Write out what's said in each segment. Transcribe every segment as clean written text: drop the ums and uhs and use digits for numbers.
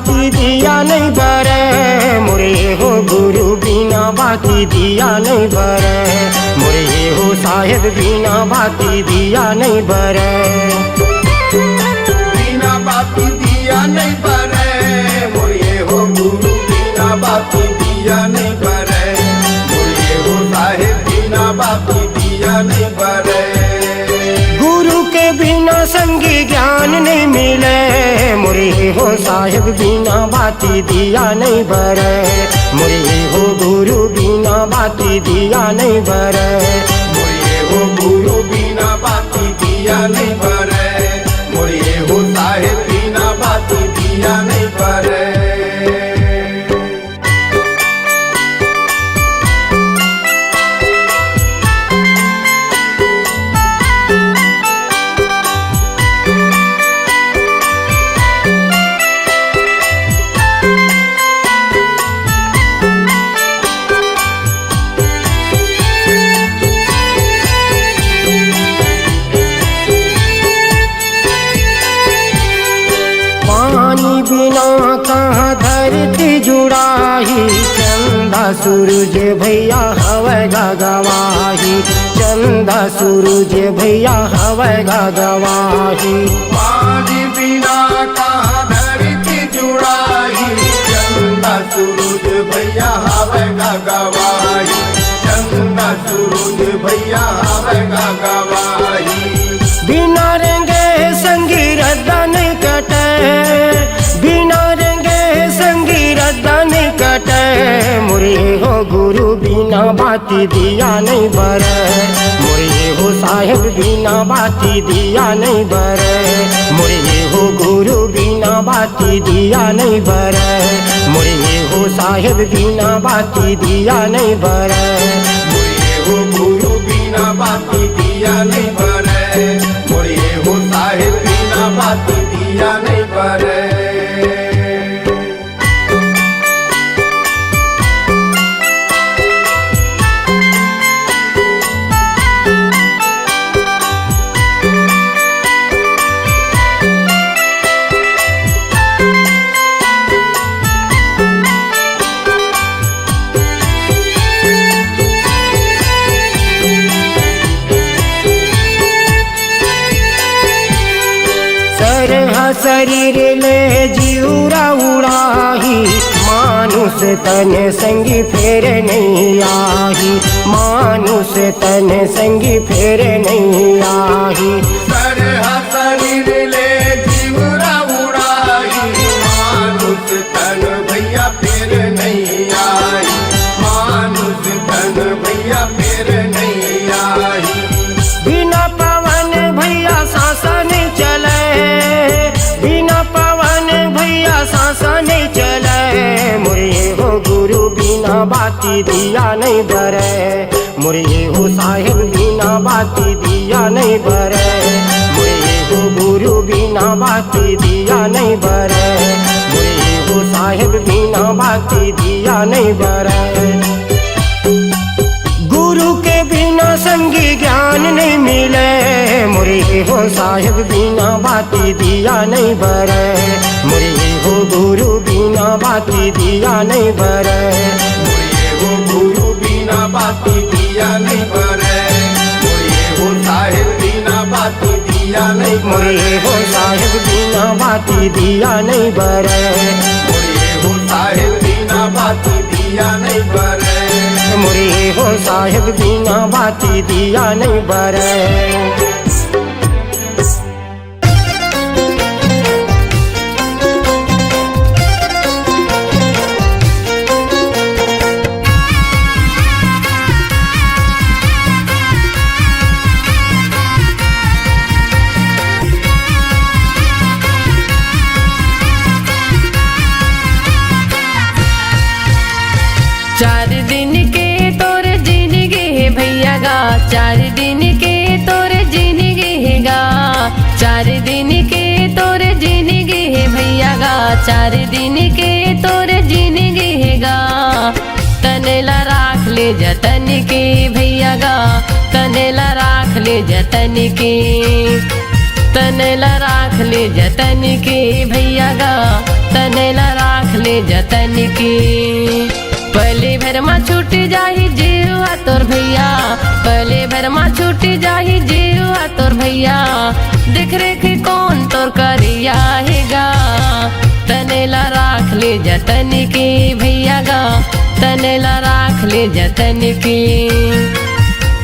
बाती दिया नहीं बरे, मोरे हो गुरु बिना बाती दिया नहीं बरे, मोरे हो साहेब बिना बाती दिया नहीं बरे। बिना बाती दिया नहीं बरे, मोरे हो गुरु बिना बाती दिया नहीं बरे, मोरे हो साहेब बिना बाती दिया नहीं बरे। गुरु के बिना संगी ज्ञान नहीं मिले, मोरे हो साहेब बिना बाती दिया नहीं बरे, मोरे हो गुरु बिना बाती दिया नहीं बरे, मोरे हो गुरु बिना बाती दिया नहीं बरे, मोरे हो साहेब बिना बाती दिया नहीं बरे। पानी बिना कहाँ धरती जुड़ाही, चंदा सूरज भैया हवे गवाही, चंदा सूरज भैया हवे गवाही। पानी बिना कहाँ धरती जुड़ाही, चंदा सूरज भैया हवे गवाही, चंदा सूरज भैया हवे गवाही। बिना रंगे संगी रद्दा नहीं कटे, बिना रंगे संगी रद्दा नहीं कटे, मोरे हो गुरु बिना बाती दिया नहीं बरे, मोरे हो साहेब बिना बाती दिया नहीं बरे, मोरे हो गुरु बिना बाती दिया नहीं बरे, मोरे हो साहेब बिना बाती दिया नहीं बरे, मोरे हो गुरु बिना बाती दिया नहीं बरे, मोरे हो साहेब बिना बाती दिया नहीं बरे। शरीर ले जीवरा उड़ाही, मानुष तन संगी फेर नहीं आही, मानुष तन संगी फेर नहीं आही। शरीर ले जीवरा उड़ाही, मानुष तन भैया फेर नहीं आई, मानुष तन भैया फेर नहीं आई। बिना पवन भैया सांसा नहीं चले, बिना पवन भैया सांसा नहीं चले, मोरे हो गुरु बिना बाती दिया नहीं बरे, मोरे हो साहेब बिना बाती दिया नहीं बरे, मोरे हो गुरु बिना बाती दिया नहीं बरे, मोरे हो साहेब बिना बाती दिया नहीं बरे। गुरु के बिना संगी ज्ञान नहीं मिले, मोरे हो साहेब बिना बाती दिया नहीं बरे, मोरे हो गुरु बिना बाती दिया नहीं बरे, मोरे हो गुरु बिना बाती दिया नहीं बरे, मोरे हो साहेब बिना बाती दिया नहीं बरे, मोरे हो साहेब बिना बाती दिया नहीं बरे, मोरे हो साहेब बिना बाती दिया नहीं बरे, मोरे हो साहेब बिना बाती दिया नहीं बरे। चार दिन के तोर जिंदगी भैया गा, चार दिन के तोर जिंदगी गा, चार दिन के तोर जिंदगी भैया गा, चार दिन के तोर जिंदगी गा। तनेला राख ले जतन के भैया गा, तनेला राख ले जतन के, तनेला राख ले जतन के भैया गा, तनेला ले जतन की। पहले भर में छूट जाही जीवा तोर भैया, पहले भर में छूट जाही जीवा तोर भैया, देख रेख कौन तोर करिया हेगा, तनेला राख ले जतन की भैया गा, तनेला राख ले जतन की,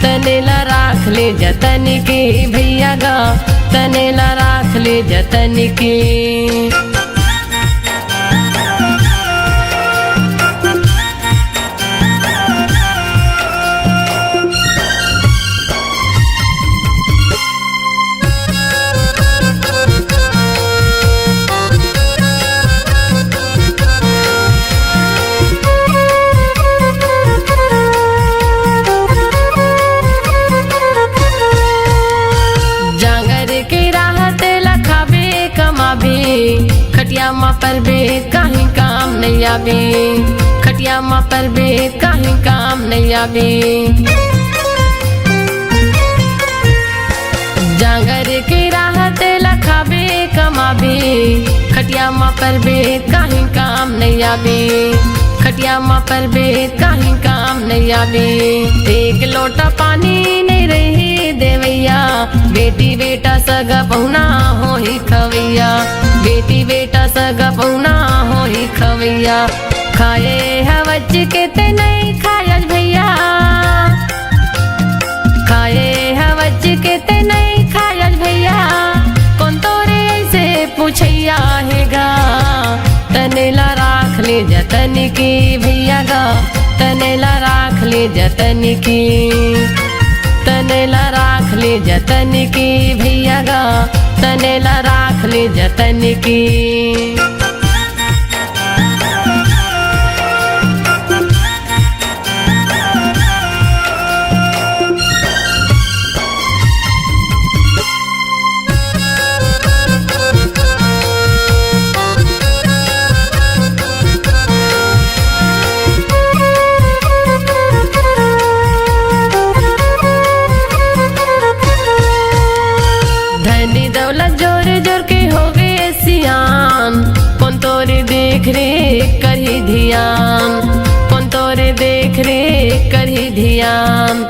तनेला राख ले जतन की भैया गा, तनेला राख ले जतन की। खटिया माँ पर बे कहीं काम नहीं आवे, खटिया माँ पर बे कहीं काम नहीं आवे, जांगर के राहत लखाबे कमाबे, खटिया माँ पर बे कहीं काम नहीं आवे, खटिया माँ पर बे कहीं काम नहीं आवे। एक लोटा पानी नहीं रही देवैया, बेटी बेटा सगा पहुना हो ही खवैया, बेटी बेटा सगा पहुना हो ही खवैया, खाए हवच के ते नहीं खायल भैया, खाए हवच के ते नहीं खायल भैया, कौन तोरे ऐसे पूछैया हेगा, तनेला राख ले जतन की भैया गा, तनेला राख ले जतन की, तनेला राख ले जतन की भैया गा, तनेला राख ले जतन की। धनी दौलत जोर जोर के हो गए सियान, कौन तोरे देख रे करही ध्यान, कौन तोरे देख रे करही ध्यान,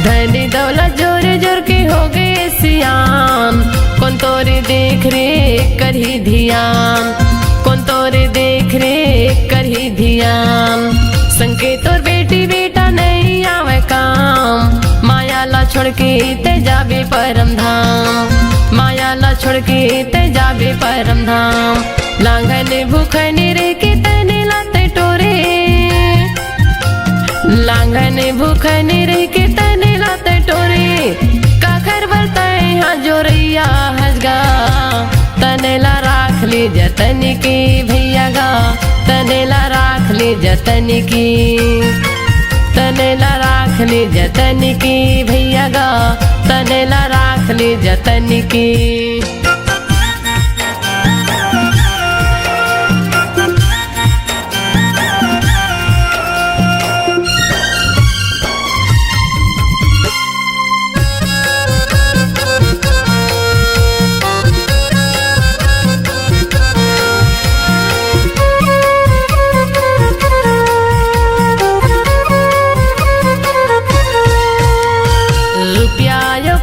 धनी दौलत जोर जोर के हो गए सियान, कौन तोरे देख रे करही ध्यान, कौन तोरे देख रे करही ध्यान, संके तोर बेटी बेटा नहीं आवे काम, माया ला छोड़ के ते जाबे परम धाम, माया ला छोड़ के ते जाबे परम धाम, लांघन भूखन रे के तने लाते टोरे, लांघन भूखन रे के तने लाते टोरे, काखर बरताए हाँ जोरैया हसगा, तनेला राख ले जतन की भैया गा, तनेला राख ले जतन की, तनेला राख ले जतन की भैया गा, तनेला राख ले जतन की।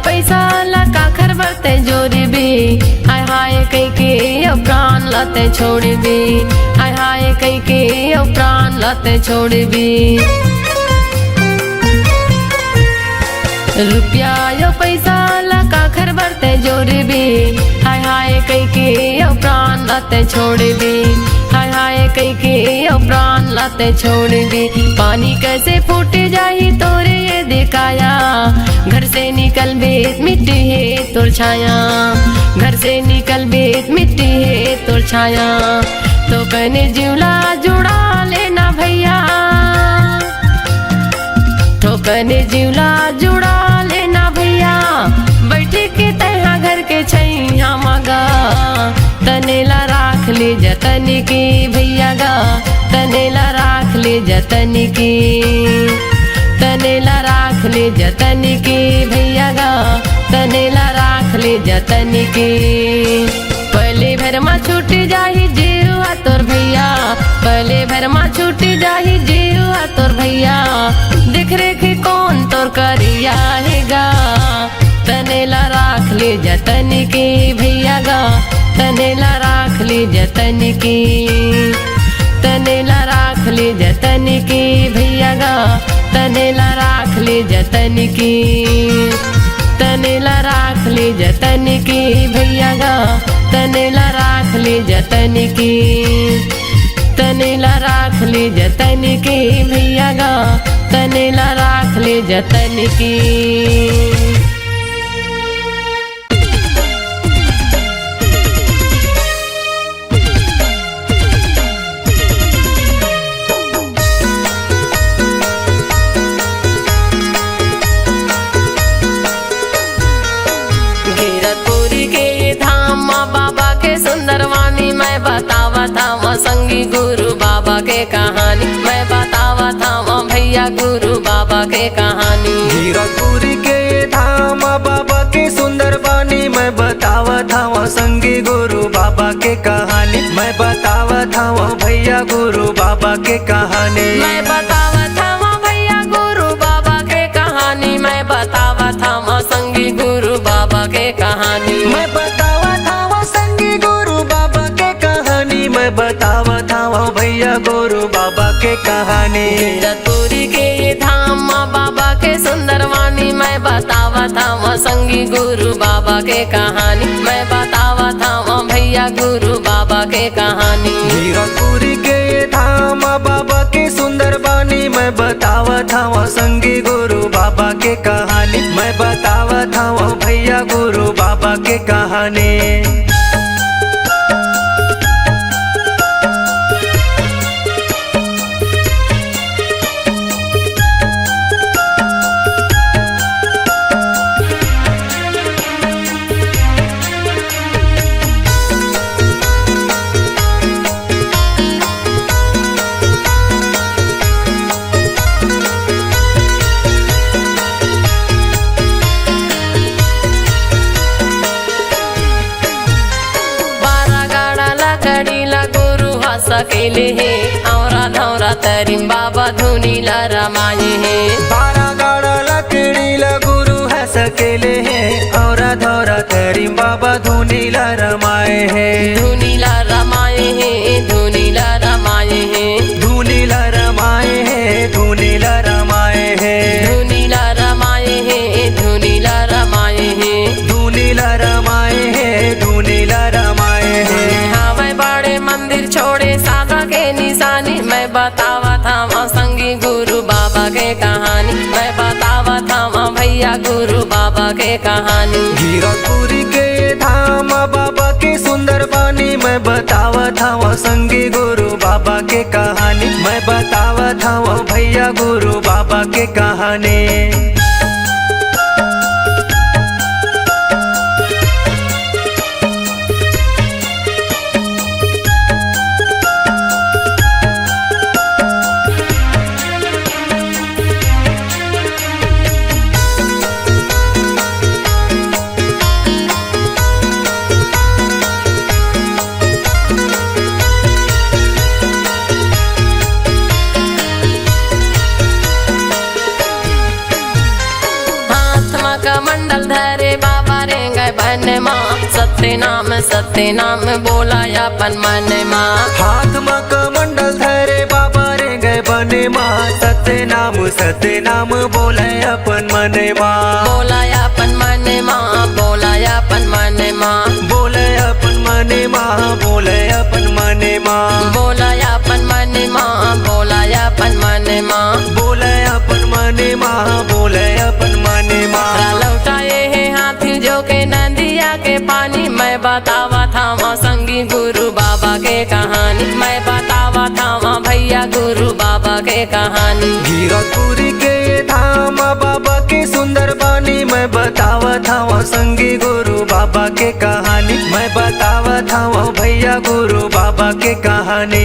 पैसा ला काखर बरते जोरी भी, हाय हाय कई के अब प्राण लाते छोड़ भी, हाय हाय कई के अब प्राण लाते छोड़ भी, रुपया यो पैसा ला काखर बरते जोरी भी, हाय हाय कई के अब प्राण लाते छोड़ भी, हाय हाय कई के अब प्राण लाते छोड़ भी, पानी कैसे फूट जाही तोरे ये दिखाया, घर से निकल बेत मिट्टी है तोर छाया, घर से निकल बेत मिट्टी है तोर छाया, तो कने जिवला जुड़ा लेना भैया, तो कने जिवला जुड़ा लेना भैया, बैठे के तहा घर के छैया मगा, तनेला राख ले जतन की भैया गा, तनेला राख ले जतन की, तनेला राख ले जतन की भैया गा, तनेला राख ले जतन की। पहले में छूटी जाही जीवा तोर भैया, पले भर में छूटी जाही जीवा तोर भैया। देख रेख कौन तोर करिया हेगा, तनेला राख ले जतन की भैया गा, तनेला राख ले जतन की, तनेला राख ले जतन की भैया गा, तनेला राख ले जतन की, तनेला राख ले जतन की भैया गा, तनेला राख ले जतन की, तनेला राख ले जतन की भैया गा, तनेला राख ले जतन की। सुंदरवानी मैं बतावा था वहाँ संगी गुरु बाबा के कहानी, मैं बतावा था वहाँ भैया गुरु बाबा के कहानी। हीरापुरी के धाम बाबा के सुंदरवानी, मैं बतावा था वहाँ संगी गुरु बाबा के कहानी, मैं बतावा था वहाँ भैया गुरु बाबा के कहानी, मैं बतावा था वहाँ भैया गुरु बाबा के कहानी, मैं बतावा था वहाँ संगी गुरु बाबा के कहानी, मैं बतावा था वहाँ संगी गुरु बाबा के कहानी, मैं बतावा था वहाँ भैया गुरु बाबा के कहानी। हीरापुरी के ये धाम माँ बाबा के सुंदरवानी, मैं बतावा था वहाँ संगी गुरु बाबा के कहानी, मैं बतावा था वहाँ भैया गुरु बाबा के कहानी। हीरापुरी के ये धाम बाबा के सुंदरवानी, मैं बतावा था वहाँ संगी गुरु बाबा के कहानी, मैं बतावा था वहाँ भैया गुरु बाबा के कहानी। सकेले है औरा धौरा तरिम बाबा धुनीला रमाए है, 12 गाड़ा लकड़ी गुरु है सकेले है, औरा धौरा तरिम बाबा धुनीला रमाए है, धुनीला रमाए है, धुनीला रमाए है, धुनीला रमाए है, धुनीला रमाए है, धुनीला रमाए है, धुनीला रमाए है, धुनीला रमाए है, धुनीला रमाए है। हाँ मैं बड़े मंदिर छोड़े सादा के निशानी, मैं बतावा था वहाँ संगी गुरु बाबा के कहानी, मैं बतावा था वहाँ भैया गुरु बाबा के कहानी। हीरापुरी के धाम बाबा के सुंदरवानी, मैं बतावा था वहाँ संगी गुरु बाबा के कहानी, मैं बतावा था वहाँ भैया गुरु बाबा के कहानी। मंडल धरे बाबा रे गए बन माँ, सत्य नाम बोला अपन मन माँ, हाथ में कमंडल धरे बाबा रे गए बने माँ, सत्य नाम बोले अपन मन माँ, बोला अपन मन माँ, बोला अपन मन माँ, बोले अपन मन माँ, बोले अपन मन माँ, बोला अपन मन माँ, बोला अपन मन माँ, बोले अपन मन माँ, बोले अपन मन माँ। लौटाए है हाथी जो के नदिया के पानी, मैं बतावा था वहाँ संगी गुरु बाबा के कहानी, मैं बतावा था वहाँ भैया गुरु बाबा के कहानी। हीरापुरी के धाम बाबा के सुंदरवानी, मैं बतावा था वहाँ संगी गुरु बाबा के कहानी, मैं बतावा था वहाँ भैया गुरु बाबा के कहानी।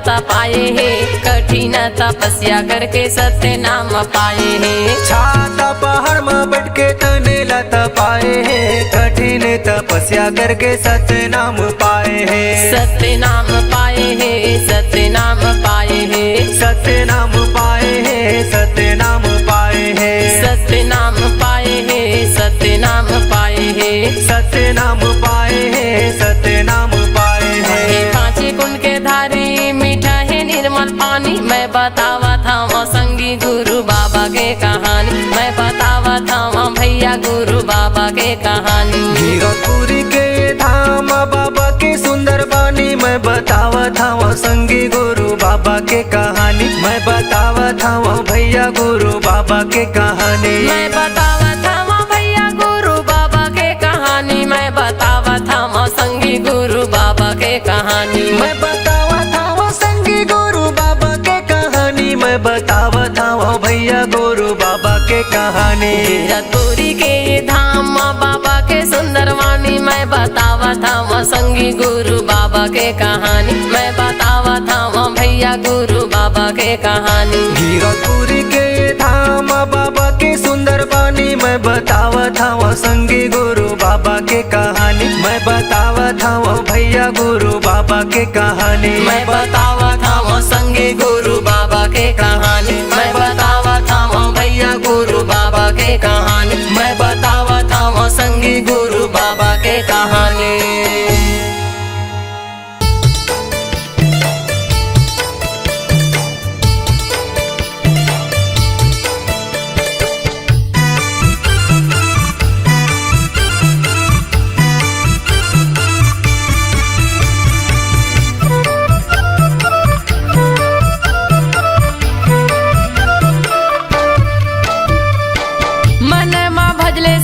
तपाए है, कठिन तपस्या करके सत्य नाम पाए है। छाता पहाड़ में बैठ के तनेला तपाए है, कठिन तपस्या करके सत्य नाम पाए है। सत्य नाम पाए है, सत्य नाम पाए है, सत्य नाम पाए है, सत्य नाम पाए है, सत्य नाम पाए है, सत्य नाम पाए है, सत्य नाम पाए है, सत्य नाम पाए है। हे पांचे कुंड के धारी मीठा है निर्मल पानी, मैं बतावा था वहाँ संगी गुरु बाबा के कहानी, मैं बतावा था वहाँ भैया गुरु बाबा के कहानी। गिरपुरी के धाम बाबा के सुंदर बानी, मैं बतावा था वहाँ संगी गुरु बाबा के कहानी, मैं बतावा था वहाँ भैया गुरु बाबा के कहानी। मैं बतावा था वहाँ भैया गुरु बाबा के कहानी, मैं बतावा था वहाँ संगी गुरु बाबा के कहानी। मैं बतावा था वहाँ संगी गुरु बाबा के कहानी, मैं बतावा था वहाँ भैया गुरु बाबा के कहानी। गिरपुरी के धाम बाबा के सुंदर वाणी, मैं बतावा था वहाँ संगी गुरु बाबा के कहानी, मैं बतावा था वहाँ भैया गुरु बाबा के कहानी। गिरपुरी के धाम बाबा के सुंदर बानी, मैं बतावा था वहाँ संगी गुरु बाबा के कहानी, मैं बतावा था वहाँ भैया गुरु बाबा के कहानी। मैं बतावा था वहाँ संगी गुरु बाबा के कहानी, मैं बतावा था वहाँ भैया गुरु बाबा के कहानी, मैं बतावा था वहाँ संगी गुरु बाबा के कहानी।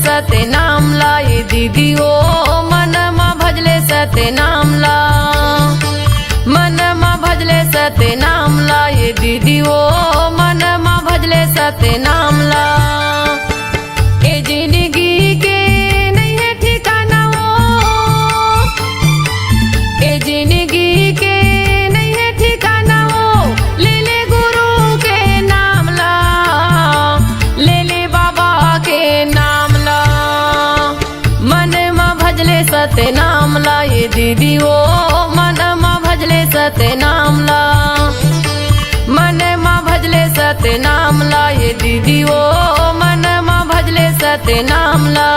सत्य नाम लाए दीदी ओ, मन मा भजले सत्य नाम ला, मन मा भजले सत्य नाम लाए दीदी ओ, मन मा भजले सत्य नाम ला। ए जिंदगी के नहीं है ठिकाना वो, ए जिंदगी के नहीं है ठिकाना वो, ले ले गुरु के नाम ला, ले ले बाबा के नाम ला। मन मा भजले सत्य नाम ला ये दीदी ओ, मन मा भजले सत्य नाम ला, मन मा भजले सत्य नाम ला ये दीदी ओ, मन मा भजले सत्य नाम ला।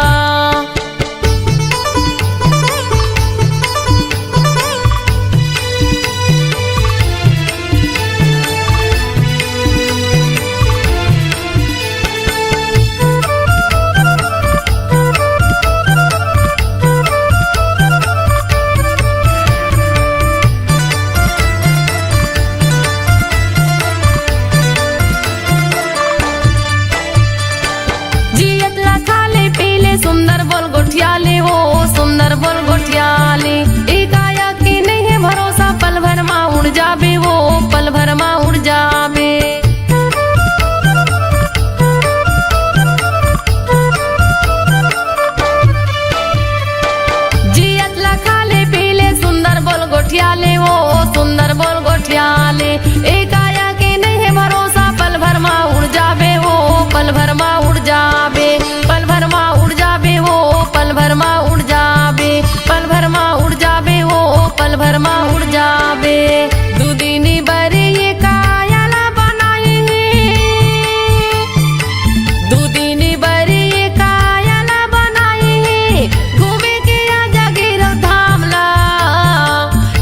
सुंदर बोल गोठियाली वो, सुंदर बोल गोठियाली, काया की नहीं है भरोसा, पल भर माँ उड़ जाबे वो, पल भर माँ उड़ जाबे। जियत लखा ले पीले सुंदर बोल गोठियाली वो, सुंदर बोल गोठियाली, काया की नहीं है भरोसा, पल भर माँ उड़ जाबे वो, पल भर माँ उड़ जाबे, पल भर माँ उड़ जाबे वो, पल भर माँ उड़ जाबे, पल भर माँ उड़ जाबे वो, पल भर माँ उड़ जाबे। दुदिनी बरे ये कायाला बनाए हैं, दुदिनी बरे ये कायाला बनाए हैं, घूमे के आजा गिरो धाम ला,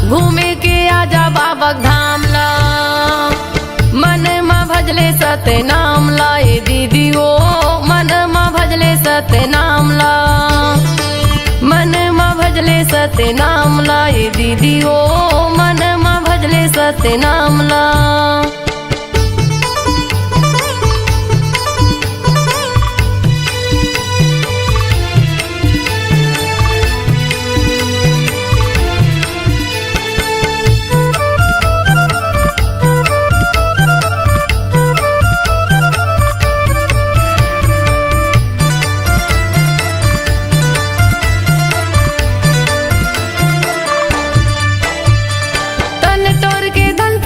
घूमे के आजा बाबा धाम ला। मन मा भजले सत्य नाम लाए दीदी ओ, मन मा भजले सत्य नाम ला, मन मा भजले सत्य नाम लाए दीदी ओ, मन मा भजले सत्य नाम ला। तन तोड़ के धन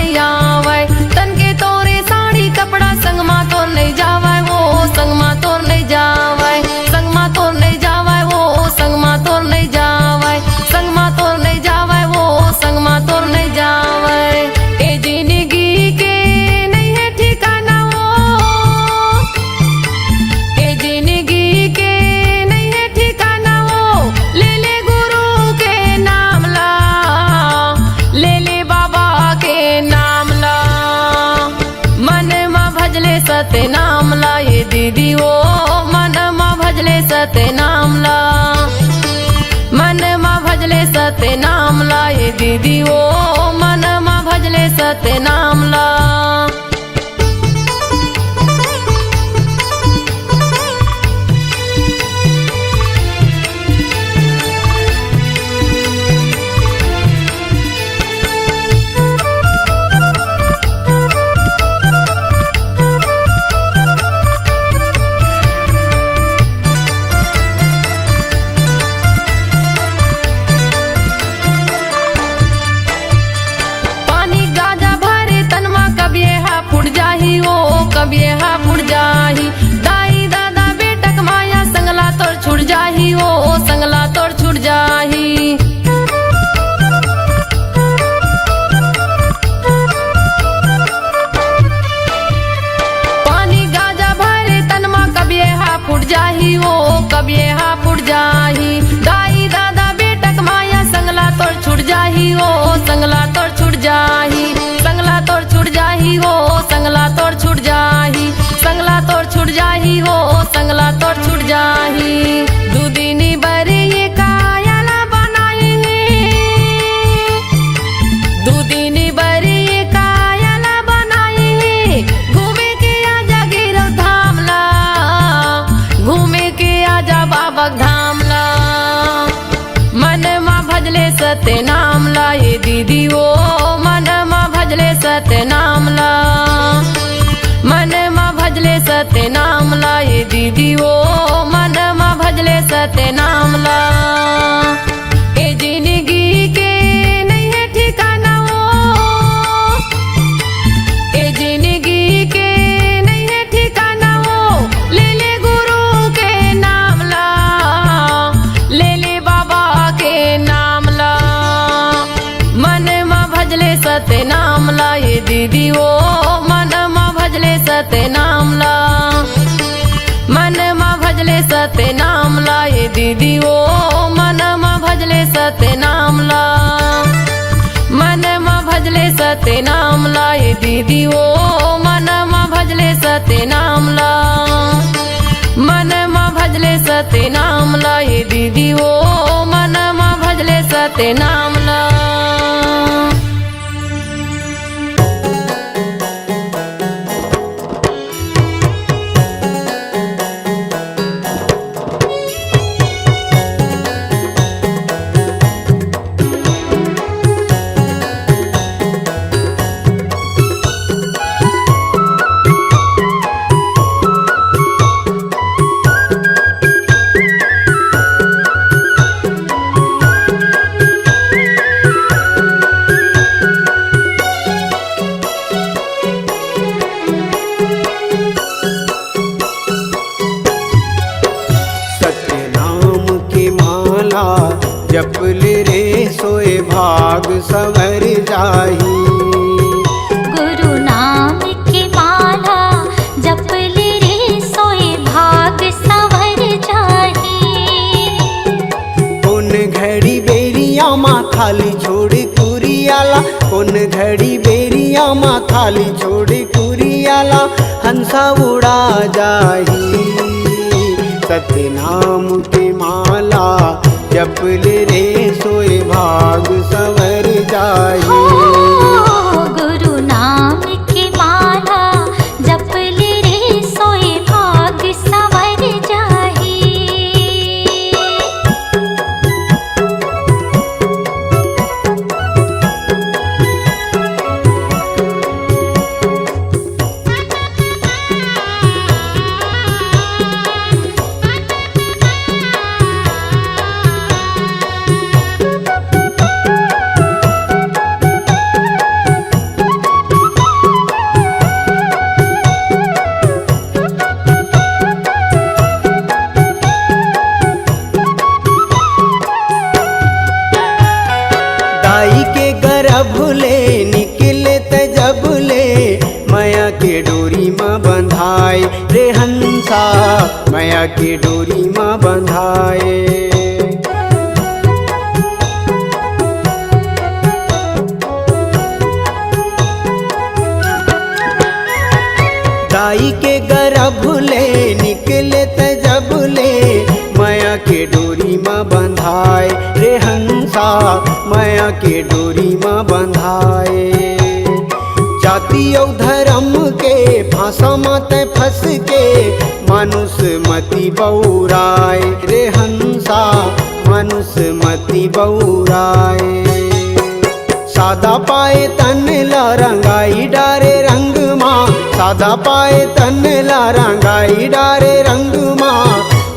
नहीं आवे, तन के तोरे साड़ी कपड़ा संग मा तोर नहीं जावे, वो संग मा तोर नहीं जावे, संग मा तोर नहीं जावे, वो संग मा तोर नहीं जावे, संग मा तोर नहीं जावे, वो संग मा तोर नहीं जावे। ए जिंदगी के नहीं है ठिकाना वो, ए जिंदगी के नहीं है ठिकाना वो, ले ले गुरु के नाम ला, ले ले बाबा के नाम ला, मन मा भजले सत्य नाम ला, ये दीदी वो मन मा भजले सत्य नाम ला, मन मा भजले सत्य नाम ला, ये दीदी वो मन मा भजले सत्य नाम ला। पानी गाजा भरे तनमा कभी हा फुट जाही, वो कभी हा फुट जाही, दाई दादा बेटक माया संगला तोर छुट जाही, वो संगला तोर छुट जाही। पानी गाजा भरे तनमा कभी हा फुट जाही, वो कभी हा फुट जाही, दाई दादा बेटक माया संगला तोर छुट जाही, वो संगला तोर छुट जाही, संगला तोर छुट जाही, वो संगला तोर छुट जाही, संगला तोर छुट जाही, वो संगला तोर छुट जाही। दूदिनी बरे ये कायाला बनाई है, दूदिनी बरे ये कायाला बनाई है, घूमे के आजा गिरव धाम ला, घूमे के आजा बाबा धाम ला, मन मा भजले सत्य नाम ला, ये दीदी वो मन मा भजले सत्य नाम ला, मन मा भजले सत्य नाम ला, ये दीदी वो मन मा भजले सत्य नाम ला। ए जिंदगी के नहीं है ठिकाना वो, ए जिंदगी के नहीं है ठिकाना वो, ले ले गुरु के नाम ला, ले ले बाबा के नाम ला, मन मा भजले सत्य नाम ला, ये दीदी वो मन मा भजले सत्य नाम ला, मन मा भजले सत्य नाम ला, ये दीदी वो मन मा भजले सत्य नाम ला, मन मा भजले सत्य नाम ला, ये दीदी वो मन मा भजले सत्य नाम ला, मन मा भजले सत्य नाम ला, ये दीदी वो मन मा भजले सत्य नाम ला। जपल रे सोए भाग संवर जाही, गुरु नाम की माला जपल रे सोए भाग संवर जाही। कौन घड़ी बेरिया माँ खाली छोड़ कुरियाला, कौन घड़ी बेरिया माँ खाली छोड़ कुरियाला, हंसा उड़ा जाही। सत्य नाम की माला जपल रे सोए भाग संवर जाही। गुरु नाम की माला जपल रे सोए भाग संवर जाही। माया के डोरी माँ बंधाए। दाई के गर्भ ले निकले जब ले माया के डोरी माँ बंधाए रे हंसा माया के डोरी माँ बंधाए। जाति और धर्म के फांसा मत फंस के मानुष मति बौराए रे हंसा मानुष मति बौराए। सादा पाए तन ला रंगाई डारे रंग माँ, सादा पाए तन ला रंगाई डारे रंग माँ।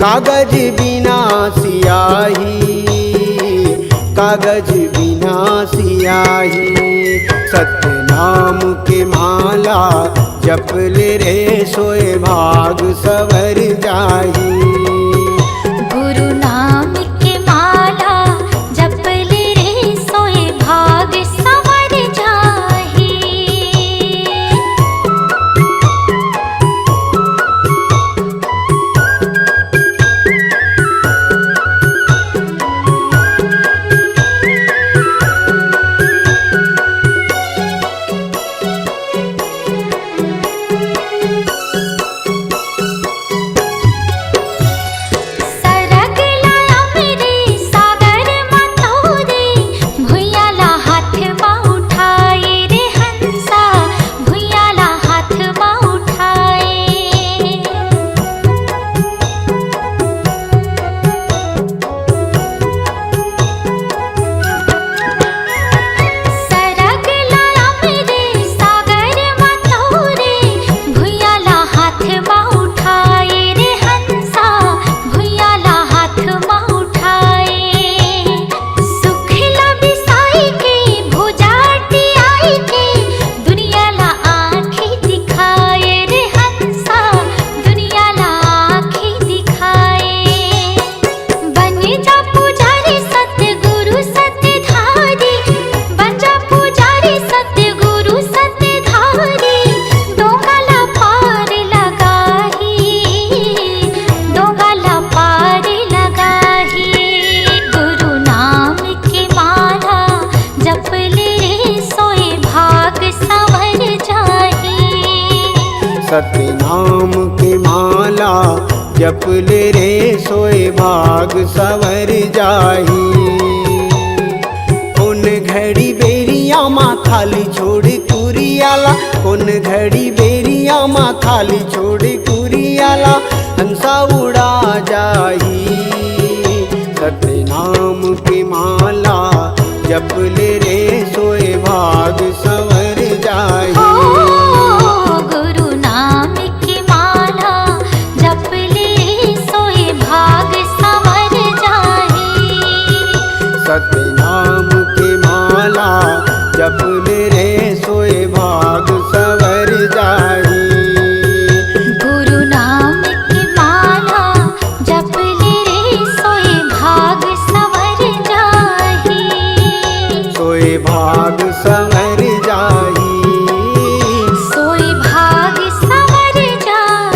कागज बिना सियाही, कागज बिना सियाही। सत्य नाम के माला जप ले रे सोए भाग सवर जाही। गुरु नाम के माला जप ले रे सोए भाग सवर जाही। सत्य नाम के माला जप ले रे सोए भाग सवर जाही। उन घड़ी बेरिया माँ खाली छोड़ कुरियाला, उन घड़ी बेरिया माँ खाली छोड़ कुरियाला। हंसा उड़ा जाही। सत्य नाम के माला जप ले रे सोए भाग सवर जाही। सत्य नाम के माला जप ले रे सोए भाग सवर जाही। गुरु नाम की माला जप ले रे सोए भाग सवर जाही। सोए भाग सवर जाही। सोए भाग सवर जाही।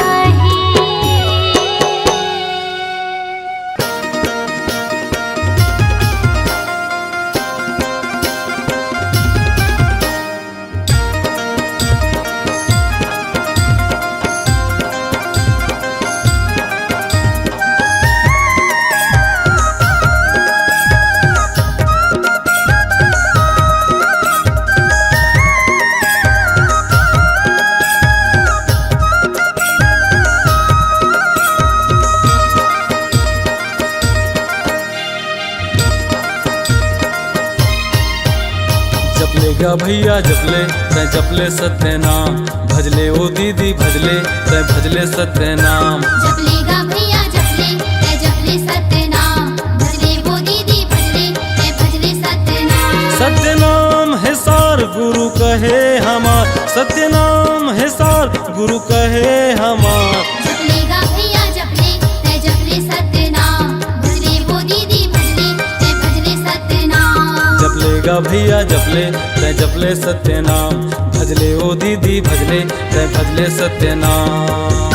जपलेगा भैया जपले तै जपले सत्य नाम, भजले ओ दीदी भजले तै भजले सत्य नाम। जपलेगा भैया जपले तै जपले सत्य नाम, भजले वो दीदी भजले तै भजले सत्य नाम। सत्य नाम है सार गुरु कहे हमार, सत्य नाम है सार गुरु कहे हमार। जपलेगा भैया जपले तै जपले सत्य नाम, भजले वो दीदी भजले तै भजले सत्य नाम। जपलेगा भैया जपले तै जपले सत्य नाम, भजले ओ दीदी भजले तै भजले सत्य नाम।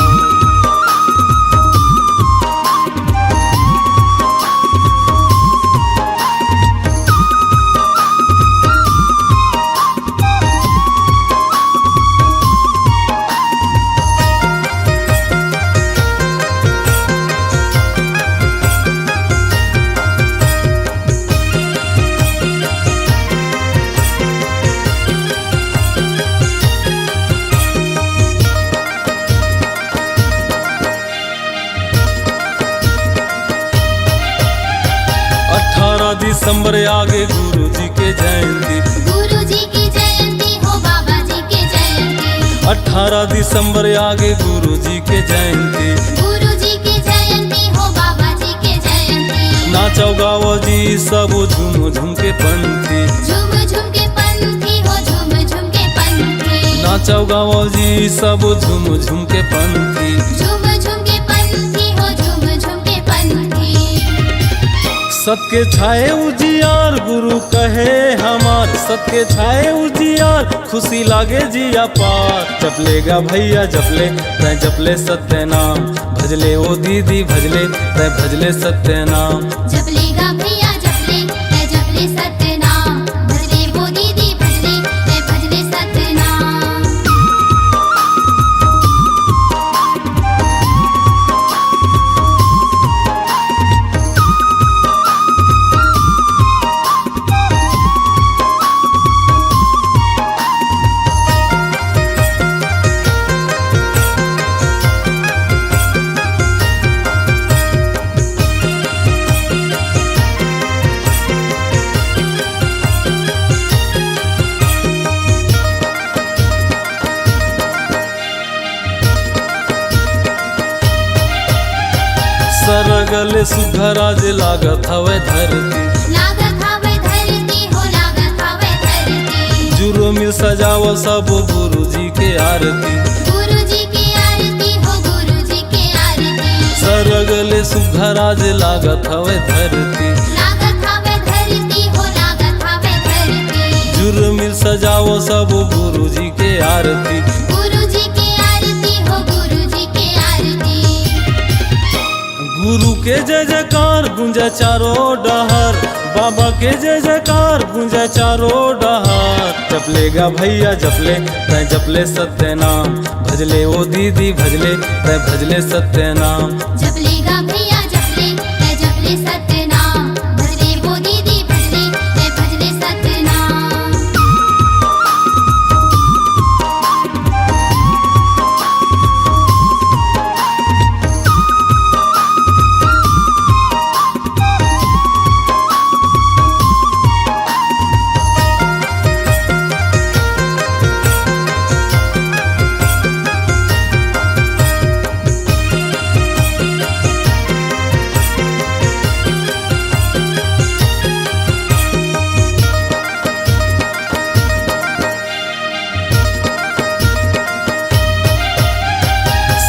दिसंबर आगे गुरु जी के जयंती। गुरु जी की जयंती हो बाबा जी के जयंती। 18 दिसंबर आगे गुरु जी के जयंती। गुरु जी की जयंती हो बाबा जी के जयंती। नाचो गाओ जी सब झूम झूम के पंथी। झूम झूम के पंथी हो झूम झूम के पंथी। नाचो गाओ जी सब झूम झूम के पंथी। झूम झूम के पंथी हो झूम झूम के पंथी। सबके छाए उजियार गुरु कहे हमार। सबके छाए उजियार खुशी लागे जिया पार। जपलेगा भैया जपले तै जपले सत्य नाम। भजले ओ दीदी भजले तै भजले सत्य नाम। जपलेगा भैया जपले तै जपले सत्य नाम। भजले वो दीदी भजले तै भजले सत्य नाम। सरगले सुघराज लागत हवे धरती। लागत हवे धरती हो लागत हवे धरती। जुरो मिल सजाव सब गुरु जी के आरती। गुरु जी की आरती हो गुरु जी की आरती। सरगले सुघराज लागत हवे धरती। लागत हवे धरती हो लागत हवे धरती। जुरो मिल सजाव सब गुरु जी के आरती। गुरु जी की आरती हो गुरु जी की आरती। गुरु के जय जयकार गूंजे चारों डहर। बाबा के जय जयकार गूंजे चारों डहर। जपलेगा भैया जपले तै जपले सत्य नाम। भजले ओ दीदी भजले तै भजले सत्य नाम। जपलेगा भैया जपले तै जपले सत्य नाम। भजले वो दीदी भजले तै भजले सत्य नाम।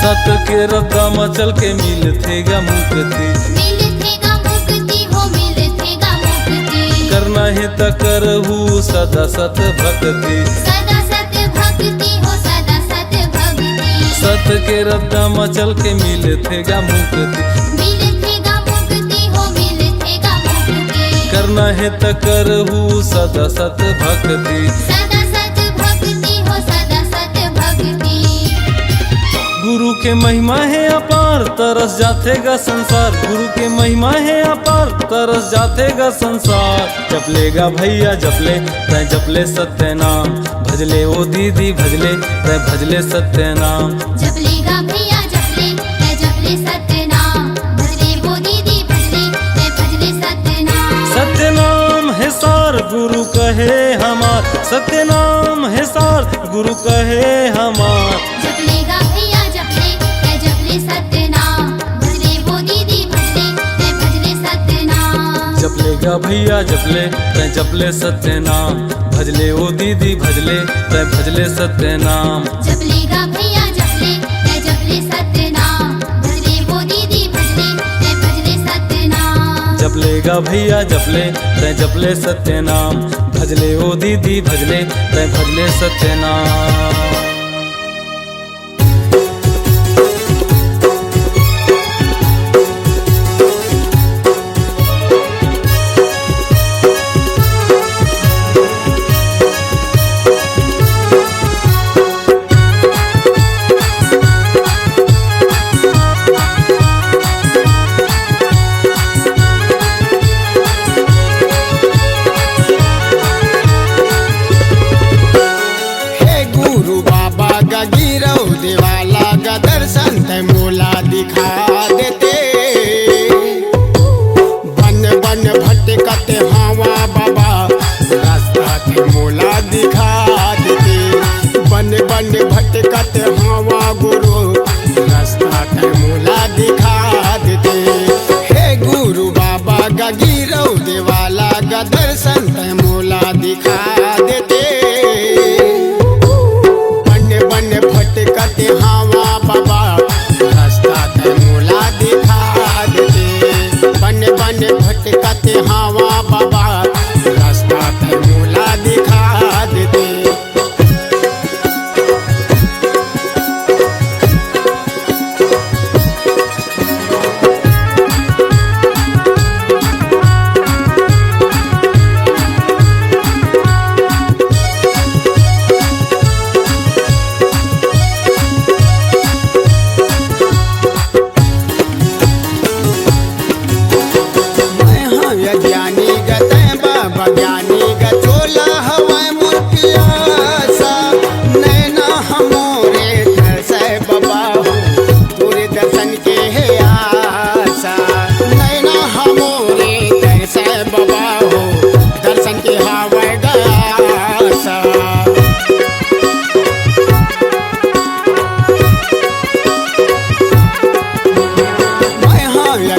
सत के रद्दा मचल के मिल थेगा मुक्ति। मिल थेगा मुक्ति हो मिल थेगा मुक्ति। करना है त करहु सदा सत भक्ति। सदा सत भक्ति हो सदा सत भक्ति। सत के रद्दा मचल के मिल थेगा मुक्ति। मिल थेगा मुक्ति हो मिल थेगा मुक्ति। करना है त करहु सदा सत भक्ति। सदा सत भक्ति हो सदा सत भक्ति। गुरु के महिमा है अपार तरस जातेगा संसार। गुरु के महिमा है अपार तरस जातेगा संसार। जपलेगा भैया जपले तै जपले सत्य नाम। भजले ओ दीदी भजले तै भजले सत्य नाम। जपलेगा भैया जपले तै जपले सत्य नाम। भजले वो दीदी भजले तै भजले सत्य नाम। सत्य नाम है सार गुरु कहे हमार। सत्य नाम है सार गुरु कहे हमार। जपलेगा भैया जपले तै जपले सत्य नाम। भजले वो दीदी भजले तै भजले सत्य नाम। जपलेगा भैया जपले तै जपले सत्य नाम। भजले ओ दीदी भजले तै भजले सत्य नाम। जपलेगा भैया जपले तै जपले सत्य नाम। भजले वो दीदी भजले तै भजले सत्य नाम। जपलेगा भैया जपले तै जपले सत्य नाम। भजले ओ दीदी भजले तै भजले सत्य नाम। दिखा देते बन बन भटकते हवा बन भटकत हवा गुरु रास्ता के मूला दिखा देते। हे गुरु बाबा का गिरौ देवाला का दर्शन के मूला दिखा देते। बन भटकत हवा बाबा रास्ता के मूला दिखा देते। बन भटकत हवा बाबा रास्ता के मूला दिखा देते। ज्ञानी गते बाबा ज्ञानी गचोला हवाए मोर पियासा नैना हमोरे तरसे बाबा हो तोरे दर्शन के है आशा। नैना हमोरे तरसे बाबा हो दर्शन के हवाए गासा।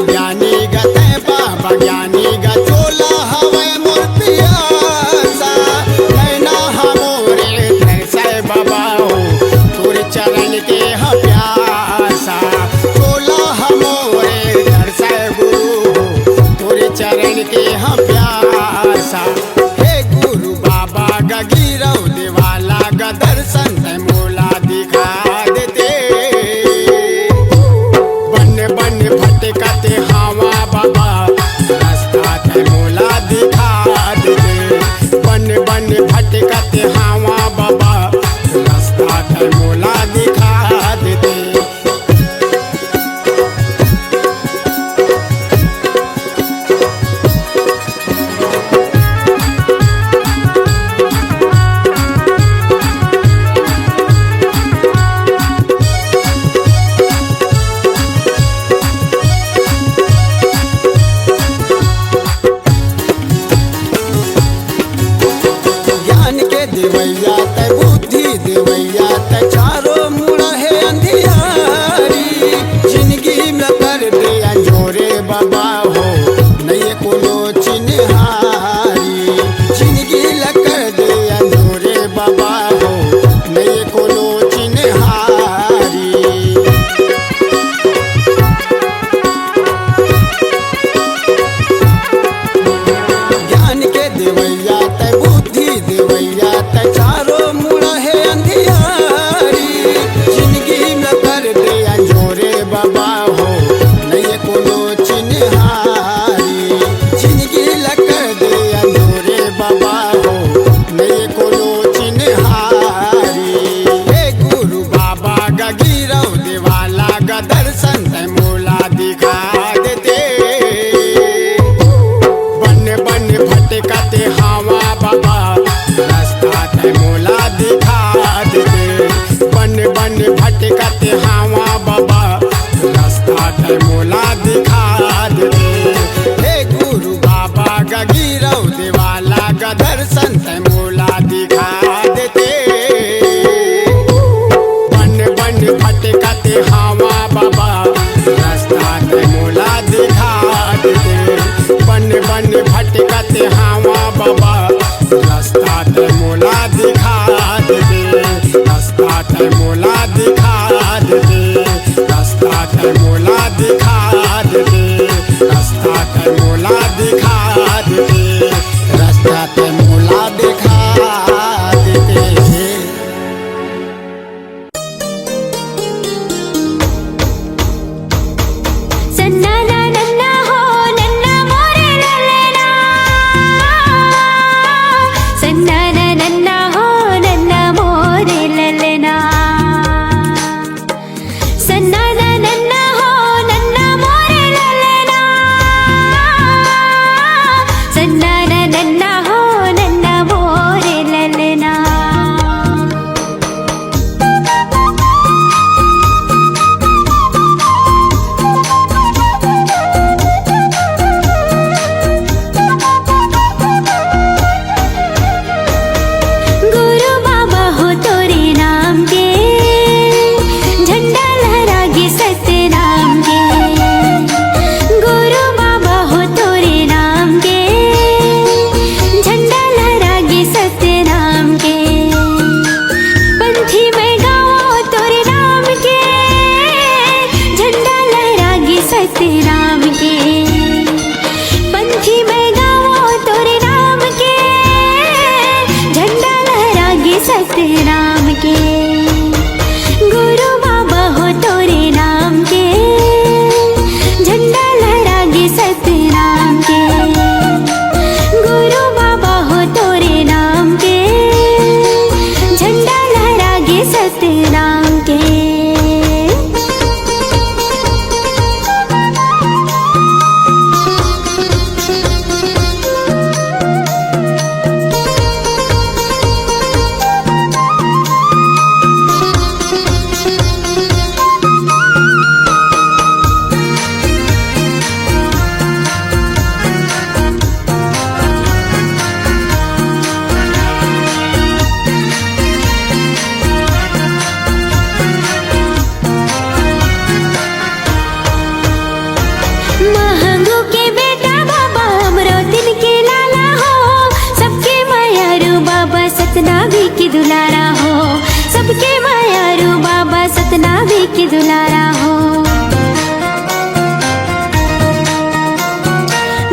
ज्ञानी गते बाबा ज्ञानी गचोला हवे मोर पियासा नैना हमोरे तरसे बाबा हो तोरे चरण के ह प्यासा। चोला हमोरे तरसे गुरु हो तोरे चरण के ह प्यासा। हे गुरु बाबा गा गिरौ देवाला गा दर्शन ते मोला दिखा देते। बन भटकते हवा बाबा रास्ता के मूला दिखा देते। बन भटकते हवा बाबा रास्ता के मूला दिखा देते। ज्ञान के देवैया ते बुद्धि देवैया ते चारो मुड़ा है अंधियारी। जिंदगी में कर दे अंजोरे बाबा हो नहीं कोनो चिन्हारी। जिंदगी ल कर दे अंजोरे बाबा हो नहीं कोनो चिन्हारी। ज्ञान के देवैया ते बुद्धि देवैया ते चारो मुड़ा है अंधियारी। जिंदगी में कर दे अंजोरे बाबा हो नहीं कोनो चिन्हारी। जिंदगी ल कर दे अंजोरे बाबा हो नहीं कोनो चिन्हारी। हे गुरु बाबा गा गिरौ देवाला गा दर्शन ते मोला दिखा देते। बन भटकते हवा बाबा रास्ता ते मोला दिखा देते। बन भटकते हवा बाबा रास्ता ते मोला दिखा देते। हे गुरु बाबा गा गिरौ देवाला गा दर्शन ते मोला दिखा देते। बन भटकते हवा बाबा रास्ता ते मोला दिखा देते। बन भटकते हवा बाबा रास्ता ते मोला दिखा देते। रास्ता ते मोला दिखा दुलारा हो, सबके मायारू बाबा सतनामी के दुलारा हो।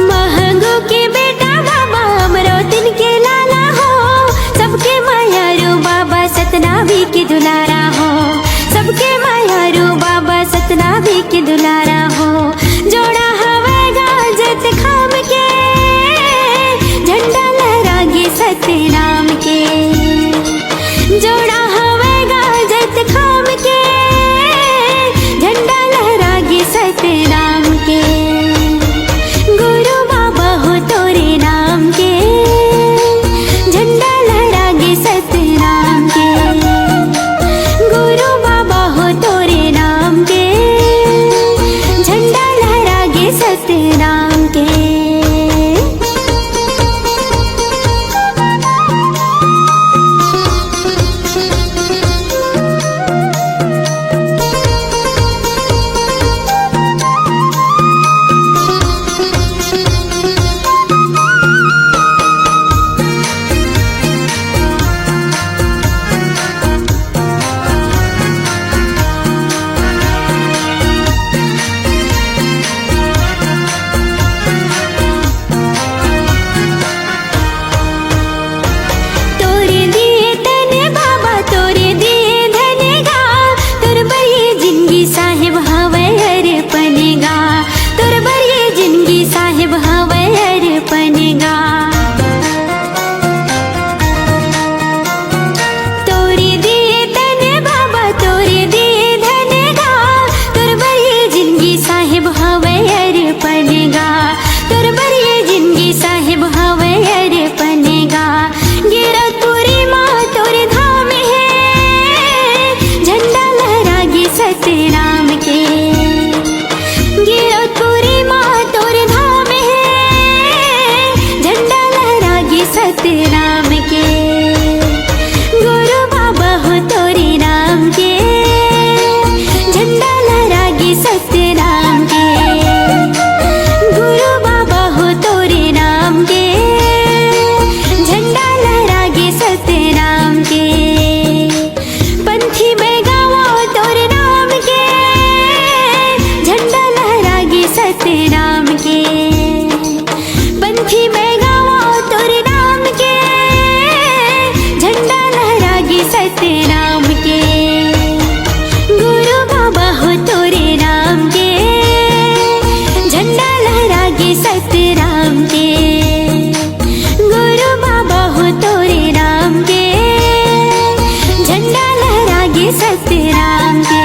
महंगो के बेटा बाबा अमरोतिन के लाला हो, सबके मायारू बाबा सतनामी के दुलारा हो, सबके मायारू बाबा सतनामी के दुलारा हो। जोड़ा हवेगा जत खाम के, झंडा लहरागे सतनाम के। जोड़ा हवेगा जत खाम के, झंडा लहरागे सतनाम के। गुरु बाबा हो तोरे नाम के, झंडा लहरागे सतनाम के। गुरु बाबा हो तोरे नाम के, झंडा लहरागे सतनाम के। तोरे दिए तने बाबा तोरे दिए धनेगा, तोर बरिए जिंदगी साहिब हवे अर्पणेगा, तोर बरिए जिंदगी साहिब हवे अर्पणेगा। तोरे दिए तने बाबा तोरे दिए धनेगा, तोर बरिए जिंदगी साहिब हवे अर्पणेगा, तोर बरिए जिंदगी साहिब हवे अर्पणेगा। गिरतपुरी माँ तोरे धाम है, झंडा लहरागे सतनाम के। गिरतपुरी माँ तोरे धाम है, झंडा लहरागे सतनाम के। गुरु बाबा हो तोरे नाम के, झंडा लहरागे सतनाम के। गुरु बाबा हो तोरे नाम के, झंडा लहरागे सतनाम के। पंथी में गावो तोरे नाम के, झंडा लहरागे सतनाम के। पंथी में गावो तोरे नाम के, झंडा लहरागे सतनाम के। गुरु बाबा हो तोरे नाम के, झंडा लहरागे सतनाम के। गुरु बाबा हो तोरे नाम के, झंडा लहरागे सतनाम के।